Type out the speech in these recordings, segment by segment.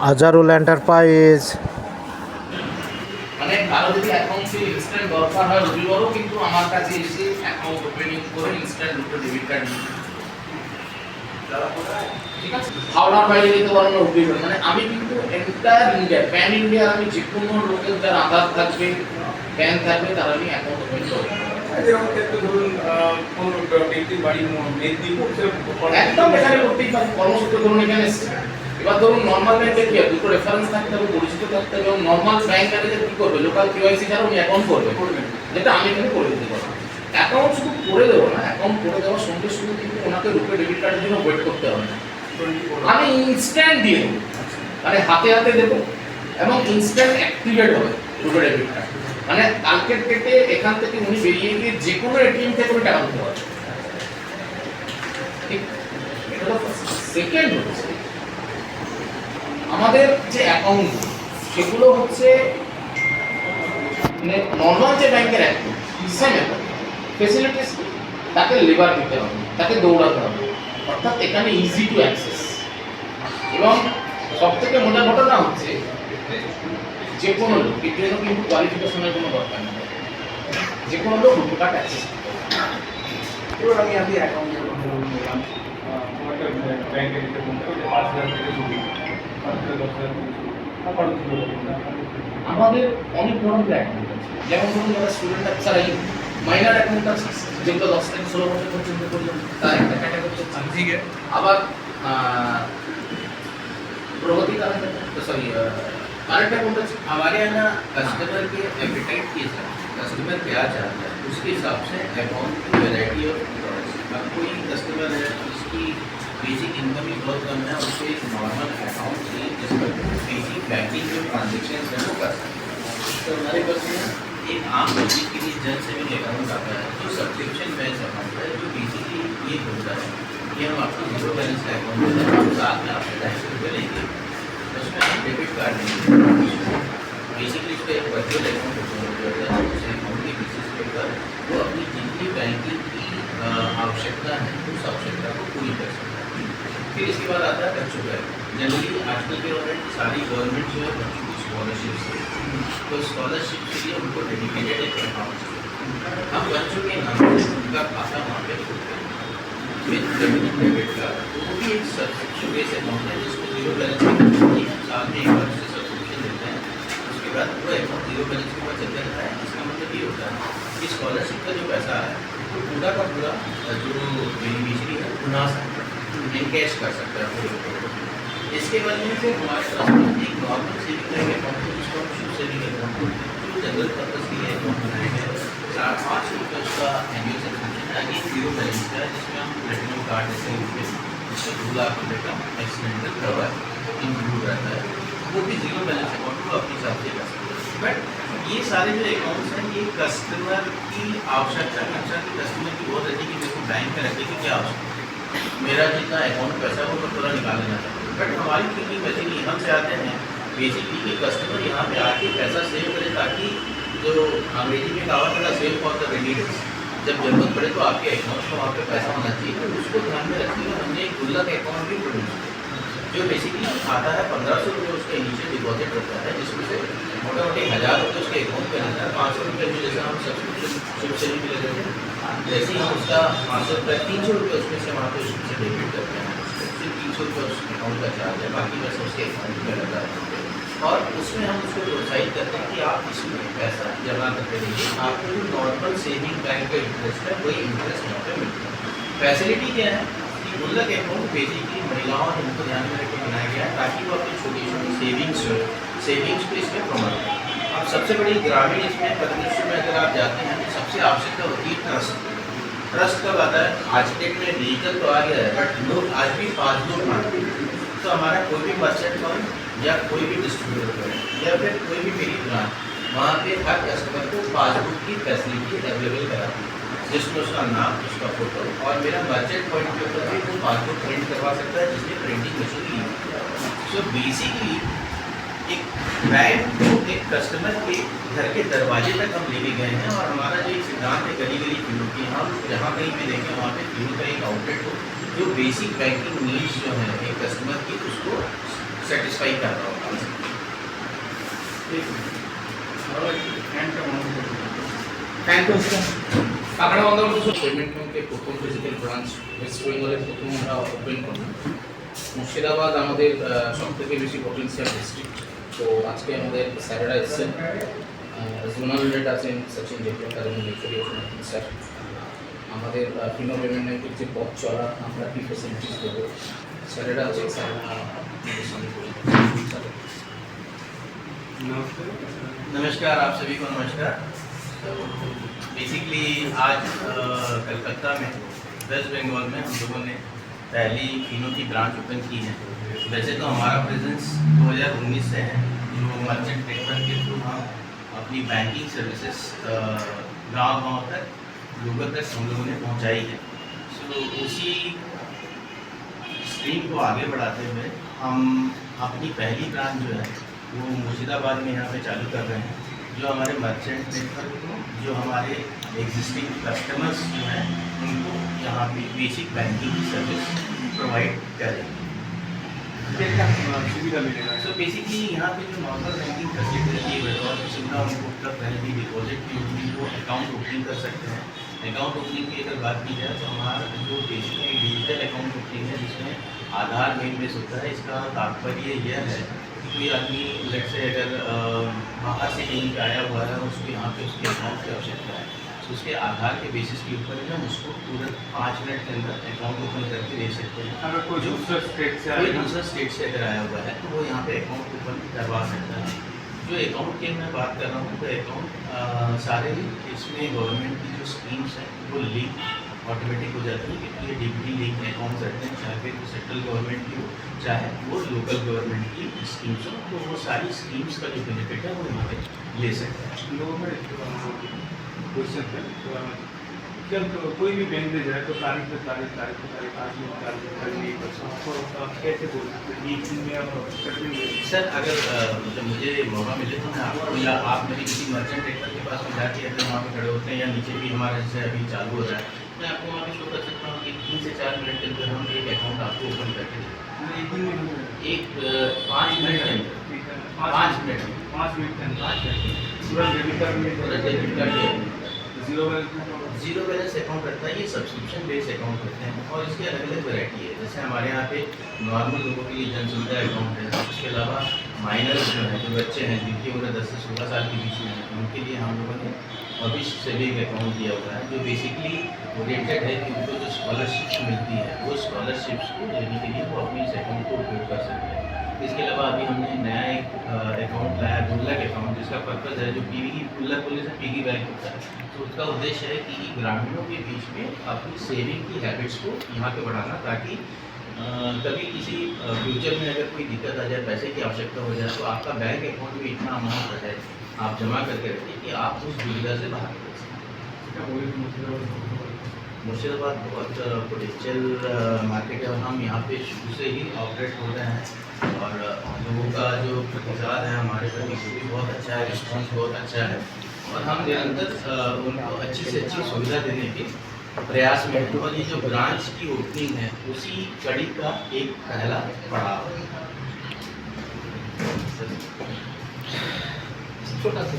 Azharul enterprise. মানে কারো যদি অ্যাকাউন্টে ইনস্ট্যান্ট দরকার হয় রবিবারও কিন্তু আমার কাছে এসে অ্যাকাউন্ট ওপেনিং করে ইনস্ট্যান্ট দুটো ডেবিট কার্ড নিয়ে ঠিক আছে। হাওড়ার বাইরে যেতে পারো না রবিবার, মানে আমি কিন্তু এন্টায়ার ইন্ডিয়া প্যান ইন্ডিয়া আমি যে কোনো লোকের যার আধার থাকবে প্যান থাকবে তার আমি অ্যাকাউন্ট ওপেন করবো। এরকম ক্ষেত্রে ধরুন কোনো ব্যক্তির বাড়ি মেদিনীপুর একদম এখানে করতেই পারে, কর্মসূত্রে ধরুন এখানে এসছে। এবার ধরুন নর্মাল ব্যাংকে কি হয়, দুটো রেফারেন্স থাকতে হবে, পরিচিত থাকতে হবে, এবং নর্মাল ব্যাংক ম্যানেজার কি করবে, লোকাল কেওয়াইসি ছাড়া উনি অ্যাকাউন্ট করবে, যেটা আমি এখানে করে দিতে পারবো। অ্যাকাউন্ট শুধু করে দেবো না, অ্যাকাউন্ট করে দেওয়ার সঙ্গে সঙ্গে কিন্তু ওনাকে রুপে ডেবিট কার্ডের জন্য ওয়েট করতে হবে না, আমি ইনস্ট্যান্ট দিয়ে দেবো, মানে হাতে হাতে দেবো এবং ইনস্ট্যান্ট অ্যাক্টিভেট হবে রুপে ডেবিট কার্ড। মানে কালকের থেকে এখান থেকে উনি বেরিয়ে গিয়ে যে কোনো এটিএম থেকে উনি টাকা দিতে পারবে। ঠিক, এটা হলো সেকেন্ড হচ্ছে আমাদের যে অ্যাকাউন্ট সেগুলো হচ্ছে মানে নর্মাল যে ব্যাংকের অ্যাকাউন্ট সেম অ্যাকাউন্ট, ফেসিলিটিস তাকে লেবার দিতে হবে, তাকে দৌড়াতে হবে, অর্থাৎ এখানে ইজি টু অ্যাক্সেস। এবং সব থেকে মজার ঘটনা হচ্ছে যে কোনো লোক এর জন্য কিন্তু কোয়ালিফিকেশনের কোনো দরকার নেই, যে কোনো লোক রুপে কার্ড অ্যাক্সেস করতে পারে। এবার আমি আপনি অ্যাকাউন্টের কথা বললাম কোনো একটা ব্যাংকে দিতে বলতে হবে 5,000 থেকে শুরু 5,000 10,000 থেকে শুরু তারপর আমাদের অনেক ধরনের অ্যাকাউন্ট আছে, যেমন ধরুন যারা স্টুডেন্ট ছাড়াই মাইনার অ্যাকাউন্ট আছে, যেগুলো 10 থেকে 16 বছর পর্যন্ত পর্যন্ত তার একটা ক্যাটাগরি হচ্ছে। ঠিক আছে। আবার प्रगति सॉरी करंट अकाउंट है। हमारे यहाँ ना कस्टमर के एपेटाइट के हिसाब से कस्टमर क्या चाहता है उसके हिसाब से अकाउंट की वैरायटी ऑफ प्रोडक्ट्स। अब कोई कस्टमर है जिसकी बेसिक इनकम ही बहुत कम है, उसको एक नॉर्मल अकाउंट चाहिए जिस पर बेसिक बैंकिंग जो ट्रांजेक्शन है वो कर सकते हैं। तो हमारे पास में एक आम पब्लिक के लिए जन सेविंग अकाउंट आता है जो सब्सक्रिप्शन बेस्ड अकाउंट है, जो बेसिकली ये होता है कि हम आपको 0 बैलेंस का अकाउंट देते हैं, हम साथ में आपसे 250 रुपये लेंगे, उसमें हम डेबिट कार्ड लेंगे। बेसिकली इस पर एक वर्चुअल अकाउंट ओपन होता है, उस अकाउंट के बेसिस पे पर वो अपनी जितनी बैंकिंग की आवश्यकता है उस आवश्यकता को पूरी कर सकता है। फिर इसके बाद आता है बच्चों का। जनरली आजकल के गवर्नमेंट सारी गवर्नमेंट जो है बच्चों की स्कॉलरशिप से, तो स्कॉलरशिप के लिए उनको डेडिकेटेड एक अकाउंट चाहिए। हम बच्चों के नाम से उनका खाता वहाँ पे खोलते हैं विद डेबिट कार्ड। वो भी एक सब्सक्रिप्शन बेस अकाउंट है जिसको 0 बैलेंस साल में एक बार से सब्सक्रिप्शन देते हैं, उसके बाद वो अकाउंट 0 बैलेंस के बाद चलता रहता है। इसका मतलब ये होता है कि स्कॉलरशिप का जो पैसा है वो पूरा का पूरा जो बेनिफिशियरी है उना सकता है, इनकैश कर सकता है पूरे। इसके बाद में फिर हमारे पास एक नॉर्मल सेविंग बैंक अकाउंट है जिसको हम शुभ सेविंग अकाउंट बोलते हैं, जो जनरल पर्पज के लिए अकाउंट बनाए गए हैं। 5 रुपये उसका एनुअल सब्सक्रिप्शन है, आगे 0 बैलेंस का है जिसमें हम प्लेटिनम कार्ड जैसे जिसमें 2 लाख रुपये का एक्सीडेंटल कवर इंक्लूड रहता है, वो भी 0 बैलेंस अकाउंट को अपने हिसाब से कर सकते हैं। बट ये सारे जो अकाउंट्स हैं ये कस्टमर की आवश्यकता के अनुसार कस्टमर की बहुत रहती है कि मेरे को बैंक में रखने की क्या आवश्यकता है, मेरा जितना अकाउंट पैसा है वो मैं पूरा निकाल लेना चाहता हूँ। बट हमारी थिंकिंग वैसे नहीं, हम चाहते हैं बेसिकली कि कस्टमर यहाँ पे आके पैसा सेव करे, ताकि जो अंग्रेजी में कहावत है save for the ready days, जब जरूरत पड़े तो आपके अकाउंट में वहाँ पे पैसा होना चाहिए। तो उसको ध्यान में रखते हुए हमने एक गुल्लक अकाउंट भी प्रोड्यूस किया जो बेसिकली आता है 1500 रुपये उसके इनिशियल डिपॉजिट होता है, जिसमें से मोटा मोटी 1000 रुपये उसके अकाउंट में रहता है। 500 रुपये में जैसे हम सब्सक्रिप्शन शुभ सेविंग के लिए देते हैं, जैसे ही हम उसका 500 रुपये 300 रुपये उसमें से वहाँ पे उसमें से डेबिट करते हैं, फिर 300 रुपये उस अकाउंट का चार्ज है, बाकी पैसा उसके अकाउंट में रहता है। और उसमें हम उसको प्रोत्साहित करते हैं कि आप इसमें पैसा जमा करते रहिए, आपको जो नॉर्मल सेविंग बैंक का इंटरेस्ट है वही इंटरेस्ट यहाँ पे मिलता है। फैसिलिटी क्या है कि गुल्लक अकाउंट बेसिकली महिलाओं और इनको ध्यान में रखकर बनाया गया है ताकि वो अपनी छोटी छोटी सेविंग्स को इसमें प्रमोट करें। अब सबसे बड़ी ग्रामीण इसमें परिदृश्य में अगर आप जाते हैं तो सबसे आवश्यकता होती है ट्रस्ट। ट्रस्ट कब आता है, आज के डेट में डिजिटल तो आ गया है बट लोग आज भी पासबुक मांगते हैं। तो हमारा कोई भी मर्चेंट फर्म या कोई भी डिस्ट्रीब्यूटर या फिर कोई भी मेरी ब्रांच वहाँ पे हर कस्टमर को पासबुक की फैसिलिटी अवेलेबल कराती है, जिसमें उसका नाम, उसका फोटो, और मेरा मर्चेंट पॉइंट के ऊपर भी वो पासबुक प्रिंट करवा सकता है जिसमें प्रिंटिंग मशीन ली है। सो बेसिकली एक बैंक को एक कस्टमर के घर के दरवाजे तक हम लेके गए हैं, और हमारा जो एक सिद्धांत है गली गली फ्यूल की, हम जहाँ कहीं भी देखें वहाँ पे फ्यूल का एक आउटलेट हो जो बेसिक बैंकिंग नीड्स जो है एक कस्टमर की उसको सेटिस्फाई कर रहा हूँ। থ্যাংক ইউ কাকাড়া বন্ধ পেমেন্ট ব্যাংকের প্রথম ফিজিক্যাল ব্রাঞ্চ ওয়েস্ট বেঙ্গলের প্রথম আমরা ওপেন করলাম। মুর্শিদাবাদ আমাদের সবথেকে বেশি পটেন্সিয়াল ডিস্ট্রিক্ট। তো আজকে আমাদের স্যারেরা এসেছেন, জোনাল হেড আছেন সচিন জেটলিকার এবং স্যার। আমাদের ফিনো পেমেন্ট ব্যাংকের যে পথ চলা, আমরা কী ফেসিলিটিস দেবো, স্যারেরা আছে, স্যারেরা আমাদের সঙ্গে করি। नमस्कार, आप सभी को नमस्कार। तो बेसिकली आज कलकत्ता में वेस्ट बंगाल में हम लोगों ने पहली फिनो की ब्रांच ओपन की है। वैसे तो हमारा प्रेजेंस 2019 से है, जो मर्चेंट नेटवर्क के थ्रू हम अपनी बैंकिंग सर्विसेज गाँव तक लोगों तक हम लोगों ने पहुँचाई है। सो उसी स्ट्रीम को आगे बढ़ाते हुए हम अपनी पहली ब्रांच जो है वो मुर्शिदाबाद में यहाँ पे चालू कर रहे हैं, जो हमारे मर्चेंट नेटवर्क को, जो हमारे एग्जिस्टिंग कस्टमर्स जो हैं उनको यहाँ पे बेसिक बैंकिंग की सर्विस प्रोवाइड करेंगे। सुविधा मिलेगा? सो बेसिकली यहाँ पे जो नॉर्मल बैंकिंग फैसिलिटी है, विड्रॉल की सुविधा उनको उपलब्ध रहेगी, डिपॉजिट की होगी, वो अकाउंट ओपनिंग कर सकते हैं। अकाउंट ओपनिंग की अगर बात की जाए तो हमारा जो बेसिकली डिजिटल अकाउंट ओपनिंग है जिसमें आधार मेन बेस होता है। इसका तात्पर्य यह है कि कोई आदमी लेट से अगर बाहर से कहीं पे आया हुआ है, उसको यहाँ पे उसके अकाउंट की आवश्यकता है, तो उसके आधार के बेसिस के ऊपर हम उसको तुरंत 5 मिनट के अंदर अकाउंट ओपन करके दे सकते हैं। अगर कोई दूसरा स्टेट से कोई दूसरा स्टेट से अगर आया हुआ है तो वो यहाँ पे अकाउंट ओपन करवा सकता है। जो अकाउंट की मैं बात कर रहा हूँ, तो अकाउंट सारे इसमें गवर्नमेंट की जो स्कीम्स हैं वो लिंक ऑटोमेटिक हो जाती है, क्योंकि ये डीपीडी लिंक अकाउंट्स रहते हैं, चाहे फिर सेंट्रल गवर्नमेंट की हो चाहे वो लोकल गवर्नमेंट की स्कीम्स हो, तो वो सारी स्कीम्स का जो बेनिफिट है वो यहाँ पे ले सकते हैं। लोगों में क्वेश्चन है, जब कोई भी बैंक में जाए तो तारीख पे तारीख आज में कैसे बोल सकते हैं एक दिन में आप कर देंगे? सर अगर जब मुझे मौका मिले तो मैं आपको, या आप मेरी किसी मर्चेंट नेटवर्क के पास में जाके अगर वहाँ पे खड़े होते हैं, या नीचे भी हमारा जैसे अभी चालू हो रहा है, मैं आपको वहाँ पे शो कर सकता हूँ कि 3 से 4 मिनट के अंदर हम एक अकाउंट आपको ओपन करके देंगे। एक दिन में 5 मिनट के अंदर 5 मिनट पूरा डेबिट कार्ड में debit card zero balance account रहता है। ये सब्सक्रिप्शन बेस्ड अकाउंट होते हैं और इसकी अलग अलग वैरायटी है। जैसे हमारे यहाँ पे नॉर्मल लोगों के लिए जन सुविधा अकाउंट है, उसके अलावा माइनर्स जो हैं, जो बच्चे हैं जिनकी उम्र 10 से 16 साल के बीच में है, उनके लिए हम लोगों ने भविष्य सेविंग अकाउंट दिया हुआ है, जो बेसिकली ओरिएंटेड है कि उनको जो स्कॉलरशिप्स मिलती है वो स्कॉलरशिप्स को लेने के लिए वो अपने इस अकाउंट को उपयोग कर सकते हैं। इसके अलावा अभी हमने नया एक अकाउंट लाया, गुल्लक अकाउंट, जिसका पर्पज़ है जो गुल्लक बोलने से पिगी बैंक होता है, तो उसका उद्देश्य है कि ग्रामीणों के बीच में अपनी सेविंग की हैबिट्स को यहाँ पे बढ़ाना, ताकि कभी किसी फ्यूचर में अगर कोई दिक्कत आ जाए, पैसे की आवश्यकता हो जाए, तो आपका बैंक अकाउंट में इतना अमाउंट रहे, आप जमा करके रखिए कि आप उस दुविधा से बाहर निकल सकें। मुर्शिदाबाद बहुत पोटेंशियल मार्केट है और हम यहाँ पे शुरू से ही ऑपरेट हो रहे हैं, और लोगों का जो प्रतिसाद है हमारे प्रति वो भी बहुत अच्छा है, रिस्पॉन्स बहुत अच्छा है, और हम निरंतर उनको अच्छी से अच्छी सुविधा देने के प्रयास में हैं। और ये जो ब्रांच की ओपनिंग है उसी कड़ी का एक पहला पड़ाव है। छोटा सा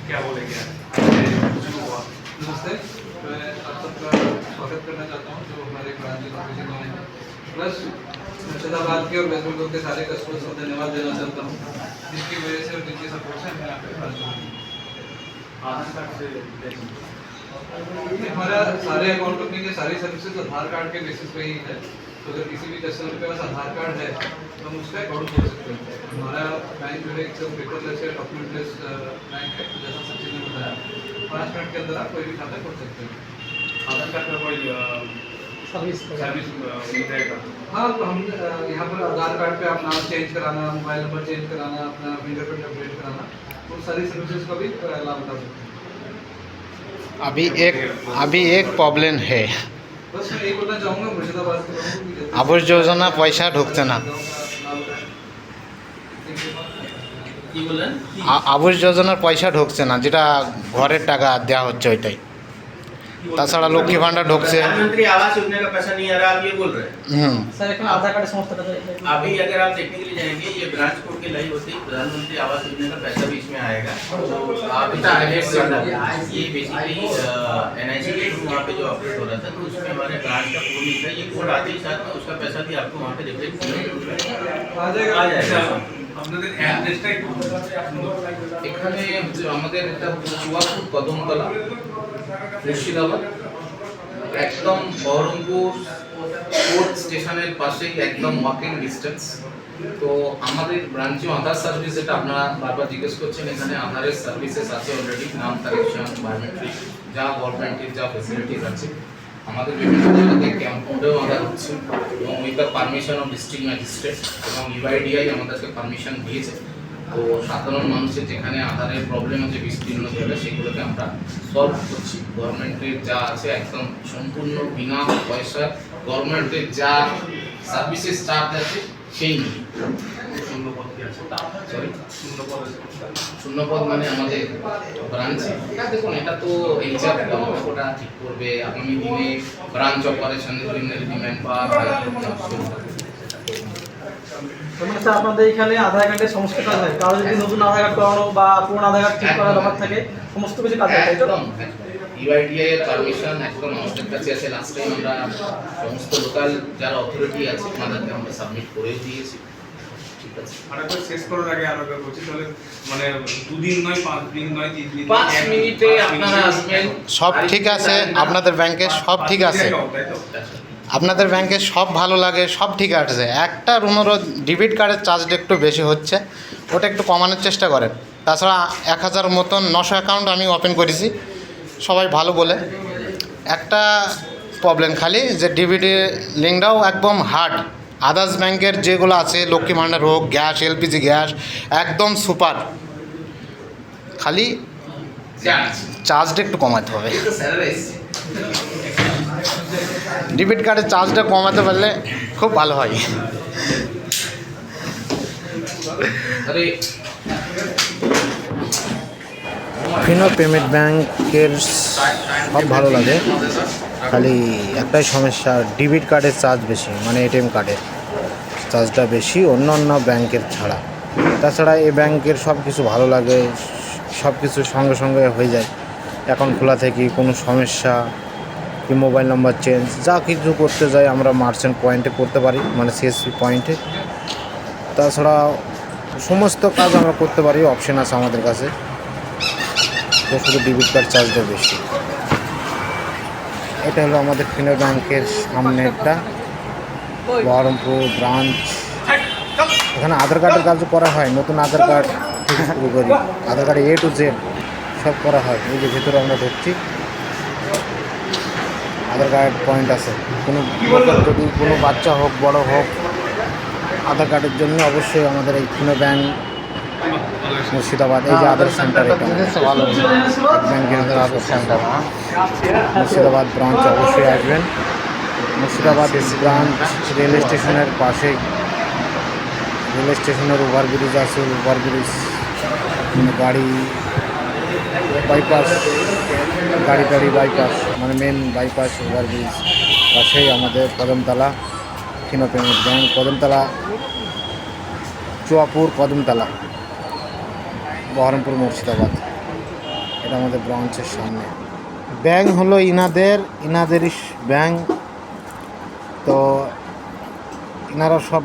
क्या बोलेंगे? नमस्ते, मैं आप सबका स्वागत करना चाहता हूँ जो हमारे ब्रांच ऑफिस में है, प्लस मुर्शिदाबाद के और वेस्ट बंगाल के सारे कस्टमर्स को धन्यवाद देना चाहता हूँ, जिनकी वजह से और जिनकी सपोर्ट से मैं यहाँ पे हाजिर हूँ। आधार कार्ड से हमारा सारे अकाउंट ओपनिंग के सारी सर्विसेज आधार कार्ड के बेसिस पे ही है, तो अगर किसी भी कस्टमर के पास आधार कार्ड है तो हम उसका अकाउंट खोल सकते हैं। हमारा बैंक जो है एक पेपरलेस या डॉक्यूमेंटलेस बैंक है, जैसा सचिन ने बताया, 5 मिनट के अंदर आप कोई भी खाता खोल सकते हैं। आधार कार्ड का कोई सर्विस मिलेगा? हाँ, तो हम यहाँ पर आधार कार्ड पे आप नाम चेंज कराना, मोबाइल नंबर चेंज कराना, अपना फिंगरप्रिंट अपडेट कराना, वो सारी सर्विसेज का भी लाभ उठा सकते हैं। अभी एक प्रॉब्लम है, बस मैं यही बोलना चाहूँगा मुर्शिदाबाद के लोगों को कि आवास योजना पैसा ढुकছে না। কি বলেন? আবাস যোজনার পয়সা ঢুকছে না, যেটা ঘরের টাকা দেওয়া হচ্ছে ওইটাই। তাছাড়া লক্ষ্মী ভাণ্ডার ঢুকছে। प्रधानमंत्री आवास योजना का पैसा नहीं आ रहा, आप ये बोल रहे हैं। হুম স্যার এখানে আধার কার্ডের সমস্ত কাজ अभी अगर आप देखने के लिए जाएंगे, ये ब्रांच कोड के लाइव होते ही प्रधानमंत्री आवास योजना का पैसा भी इसमें आएगा। तो आप ये बेसिकली एनआईसी के थ्रू वहाँ पे जो ऑपरेट हो रहा था, तो उसमें हमारे ब्रांच का कोड निकला, ये कोड आते ही साथ में उसका पैसा भी आपको वहाँ पे रिफ्लेक्ट आ जाएगा। আপনাদের অ্যাড্রেসটা একটু এখানে হচ্ছে আমাদের এটা চুয়াপুর কদমতলা, মুর্শিদাবাদ, একদম বহরমপুর কোর্ট স্টেশনের পাশেই, একদম ওয়াকিং ডিস্টেন্স। তো আমাদের ব্রাঞ্চে আধার সার্ভিস, যেটা আপনারা বারবার জিজ্ঞেস করছেন, এখানে আধারের সার্ভিসেস আছে অলরেডি, নাম কারেকশন, বায়োমেট্রিক, যা গভর্নমেন্টের যা ফেসিলিটিস আছে। আমাদের বিভিন্ন জায়গাতে ক্যাম্প কোডেও আধার হচ্ছে, এবং with the permission of district magistrate এবং ইউআইডিআই আমাদেরকে পারমিশন দিয়েছে। তো সাধারণ মানুষের যেখানে আধারের প্রবলেম আছে বিস্তীর্ণ জায়গায়, সেগুলোকে আমরা সলভ করছি। গভর্নমেন্টের যা আছে একদম সম্পূর্ণ বিনা পয়সা, গভর্নমেন্টের যা সার্ভিসেস চার্জ আছে সেই নিয়ে। সরি, শূন্যপদ মানে আমাদের ব্রাঞ্চে দেখুন, এটা তো এইচআর ওটা ঠিক করবে। আগামী দিনে ব্রাঞ্চ অপারেশনের জন্য ডিমান্ড পাওয়া মানে স্যার আপনাদের এখানে আধার কার্ডের সমস্ত কাজ হয়, কারো যদি নতুন আধার কার্ড করানো বা পুরনো আধার কার্ড ঠিক করার ব্যাপার থাকে, সমস্ত কিছু কাজ হয়, তাই তো? একদম ইউআইডিআই এর পারমিশন একদম আমাদের কাছে আছে। লাস্ট টাইম আমরা সমস্ত লোকাল যারা অথরিটি আছে ওনাদেরকে আমরা সাবমিট করেও দিয়েছি। ঠিক আছে, আরেকবার শেষ করার আগে আরো একবার বলছি, তাহলে মানে 2 দিন নয়, 5 দিন নয়, 3 দিন, 5 মিনিটে আপনারা আসবেন। সব ঠিক আছে, আপনাদের ব্যাংকে সব ঠিক আছে, তাই তো? আপনাদের ব্যাংকে সব ভালো লাগে, সব ঠিক আছে। একটা রুমেরও ডেবিট কার্ডের চার্জটা একটু বেশি হচ্ছে, ওটা একটু কমানোর চেষ্টা করেন। তাছাড়া 1000 মতন 900 অ্যাকাউন্ট আমি ওপেন করেছি, সবাই ভালো বলে। একটা প্রবলেম খালি যে ডিবিটি লিঙ্কটাও একদম হার্ড। আদার্স ব্যাংকের যেগুলো আছে, লক্ষ্মী ভাণ্ডার হোক, গ্যাস, এলপিজি গ্যাস, একদম সুপার। খালি চার্জটা একটু কমাতে হবে। ডেবিট কার্ডের চার্জটা কমাতে পারলে খুব ভালো হয়। আরে ফিনো পেমেন্ট ব্যাংকের সব ভালো লাগে, খালি একটাই সমস্যা, ডেবিট কার্ডের চার্জ বেশি, মানে এটিএম কার্ডের চার্জটা বেশি অন্য অন্য ব্যাংকের ছাড়া। তাছাড়া এই ব্যাংকের সব কিছু ভালো লাগে, সব কিছু সঙ্গে সঙ্গে হয়ে যায়। অ্যাকাউন্ট খোলা থেকে কোনো সমস্যা কি মোবাইল নাম্বার চেঞ্জ, যা কিছু করতে যাই আমরা মার্চেন্ট পয়েন্টে করতে পারি, মানে সিএসপি পয়েন্টে। তাছাড়া সমস্ত কাজ আমরা করতে পারি, অপশান আছে আমাদের কাছে। তো শুধু ডেবিট কার্ড চার্জটা বেশি। এটা হলো আমাদের ফিনো ব্যাংকের সামনেরটা, বহরমপুর ব্রাঞ্চ। এখানে আধার কার্ডের কাজও করা হয়, নতুন আধার কার্ড থেকে শুরু করি, আধার কার্ডে A to Z সব করা হয়। এই যে ভেতরে আমরা ঢুকছি, আধার কার্ড পয়েন্ট আছে। কোনো যদি কোনো বাচ্চা হোক বড় হোক, আধার কার্ডের জন্য অবশ্যই আমাদের এই ফিনো ব্যাংক মুর্শিদাবাদ, এই যে আধার সেন্টার, এটা ব্যাংকের আধার সেন্টার মুর্শিদাবাদ ব্রাঞ্চ, অবশ্যই আসবেন। মুর্শিদাবাদ ব্রাঞ্চ রেল স্টেশনের পাশে, রেল স্টেশনের ওভারব্রিজ আছে, ওভারব্রিজ গাড়ি বাইপাস, গাড়ি বাইপাস, মানে মেন বাইপাস ওভারব্রিজ পাশেই আমাদের কদমতলা ফিনো পেমেন্ট ব্যাংক, কদমতলা, চুয়াপুর কদমতলা, বহরমপুর মুর্শিদাবাদ। এটা আমাদের ব্রাঞ্চের সামনে। ব্যাংক হলো ইনাদেরই ব্যাংক। তো এনারা সব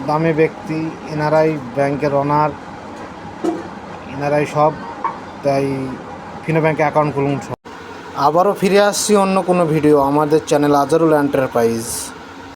দামি ব্যক্তি, এনারাই ব্যাংকের ওনার, এনারাই সব। তাই ফিনো ব্যাংকে অ্যাকাউন্ট খুলুন সব। আবারও ফিরে আসছি অন্য কোনো ভিডিও আমাদের চ্যানেল আজহারুল এন্টারপ্রাইজ।